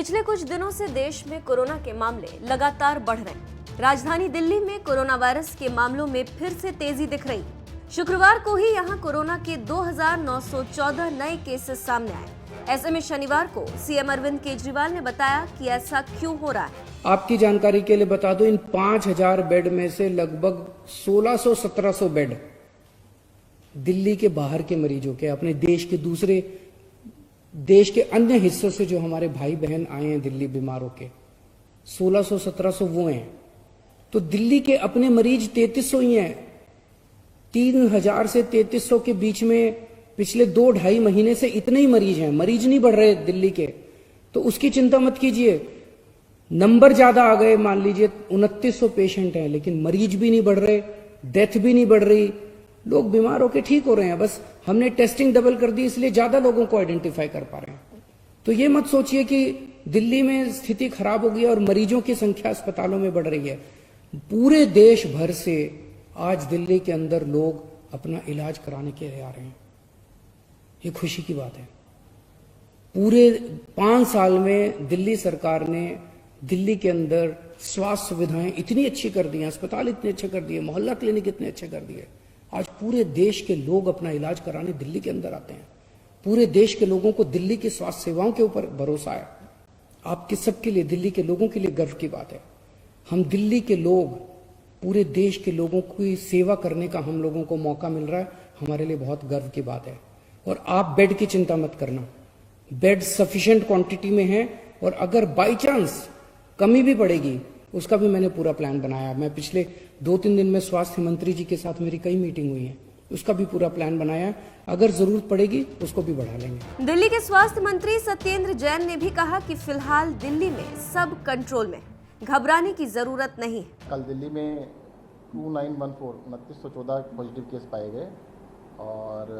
पिछले कुछ दिनों से देश में कोरोना के मामले लगातार बढ़ रहे हैं। राजधानी दिल्ली में कोरोना वायरस के मामलों में फिर से तेजी दिख रही। शुक्रवार को ही यहां कोरोना के 2914 नए केसेस सामने आए। ऐसे में शनिवार को सीएम अरविंद केजरीवाल ने बताया कि ऐसा क्यों हो रहा है। आपकी जानकारी के लिए बता दो, इन 5000 बेड में से लगभग 1600-1700 बेड दिल्ली के बाहर के मरीजों के, अपने देश के अन्य हिस्सों से जो हमारे भाई बहन आए हैं दिल्ली बीमारों के, 1600-1700 वो हैं। तो दिल्ली के अपने मरीज 3300 ही हैं। 3000 से 3300 के बीच में पिछले 2-2.5 महीने से इतने ही मरीज हैं। मरीज नहीं बढ़ रहे दिल्ली के, तो उसकी चिंता मत कीजिए। नंबर ज्यादा आ गए, मान लीजिए 2900 पेशेंट हैं, लेकिन मरीज भी नहीं बढ़ रहे, डेथ भी नहीं बढ़ रही, लोग बीमार होकर ठीक हो रहे हैं। बस हमने टेस्टिंग डबल कर दी, इसलिए ज्यादा लोगों को आइडेंटिफाई कर पा रहे हैं। तो ये मत सोचिए कि दिल्ली में स्थिति खराब हो गई और मरीजों की संख्या अस्पतालों में बढ़ रही है। पूरे देश भर से आज दिल्ली के अंदर लोग अपना इलाज कराने के लिए आ रहे हैं। ये खुशी की बात है। पूरे 5 साल में दिल्ली सरकार ने दिल्ली के अंदर स्वास्थ्य सुविधाएं इतनी अच्छी कर दी हैं, अस्पताल इतने अच्छे कर दिए, मोहल्ला क्लिनिक इतने अच्छे कर दिए। आज पूरे देश के लोग अपना इलाज कराने दिल्ली के अंदर आते हैं। पूरे देश के लोगों को दिल्ली की स्वास्थ्य सेवाओं के ऊपर भरोसा है। आपके सबके लिए, दिल्ली के लोगों के लिए गर्व की बात है। हम दिल्ली के लोग, पूरे देश के लोगों की सेवा करने का हम लोगों को मौका मिल रहा है, हमारे लिए बहुत गर्व की बात है। और आप बेड की चिंता मत करना, बेड सफिशिएंट क्वांटिटी में है, और अगर बाई चांस कमी भी पड़ेगी उसका भी मैंने पूरा प्लान बनाया। मैं पिछले 2-3 दिन में स्वास्थ्य मंत्री जी के साथ मेरी कई मीटिंग हुई है, उसका भी पूरा प्लान बनाया है। अगर जरूरत पड़ेगी उसको भी बढ़ा लेंगे। दिल्ली के स्वास्थ्य मंत्री सत्येंद्र जैन ने भी कहा कि फिलहाल दिल्ली में सब कंट्रोल में, घबराने की जरूरत नहीं है। कल दिल्ली में 2914 पॉजिटिव केस पाए गए और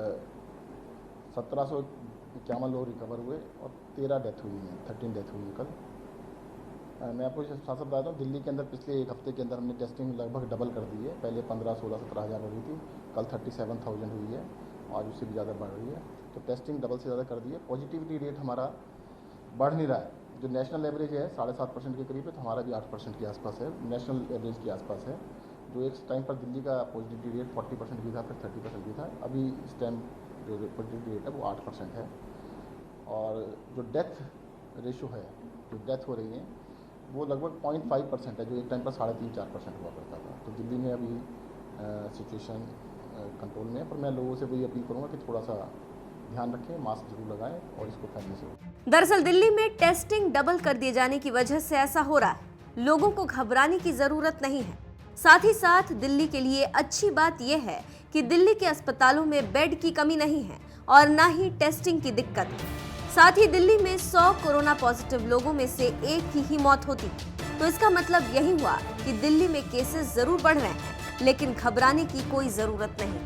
1751 लोग रिकवर हुए और 13 डेथ हुई है, 13 डेथ हुई है कल। मैं आपको साथ बताता हूँ, दिल्ली के अंदर पिछले 1 हफ्ते के अंदर हमने टेस्टिंग लगभग डबल कर दी है। पहले 15, 16, 17 हज़ार हो रही थी, कल 37,000 हुई है, आज उससे भी ज़्यादा बढ़ रही है। तो टेस्टिंग डबल से ज़्यादा कर दी है। पॉजिटिविटी रेट हमारा बढ़ नहीं रहा है। जो नेशनल एवरेज है 7.5% के करीब है, तो हमारा भी 8% के आसपास है, नेशनल एवरेज के आसपास है। जो एक टाइम पर दिल्ली का पॉजिटिविटी रेट 40% भी था, फिर 30% भी था। अभी इस टाइम जो पॉजिटिविटी रेट है वो 8% है। और जो डेथ रेशो है, जो डेथ हो रही है, वो लगभग 0.5% है, जो एक टाइम पर 3.5-4% हुआ करता था। तो दिल्ली में अभी सिचुएशन कंट्रोल में है, पर मैं लोगों से वही अपील करूँगा कि थोड़ा सा ध्यान रखें, मास्क जरूर लगाएं और इसको फैलने से रोकें। दरअसल दिल्ली में टेस्टिंग डबल कर दिए जाने की वजह से ऐसा हो रहा है। लोगों को घबराने की जरूरत नहीं है। साथ ही साथ दिल्ली के लिए अच्छी बात यह है कि दिल्ली के अस्पतालों में बेड की कमी नहीं है और न ही टेस्टिंग की दिक्कत। साथ ही दिल्ली में 100 कोरोना पॉजिटिव लोगों में से 1 की ही मौत होती। तो इसका मतलब यही हुआ कि दिल्ली में केसेस जरूर बढ़ रहे हैं, लेकिन घबराने की कोई जरूरत नहीं।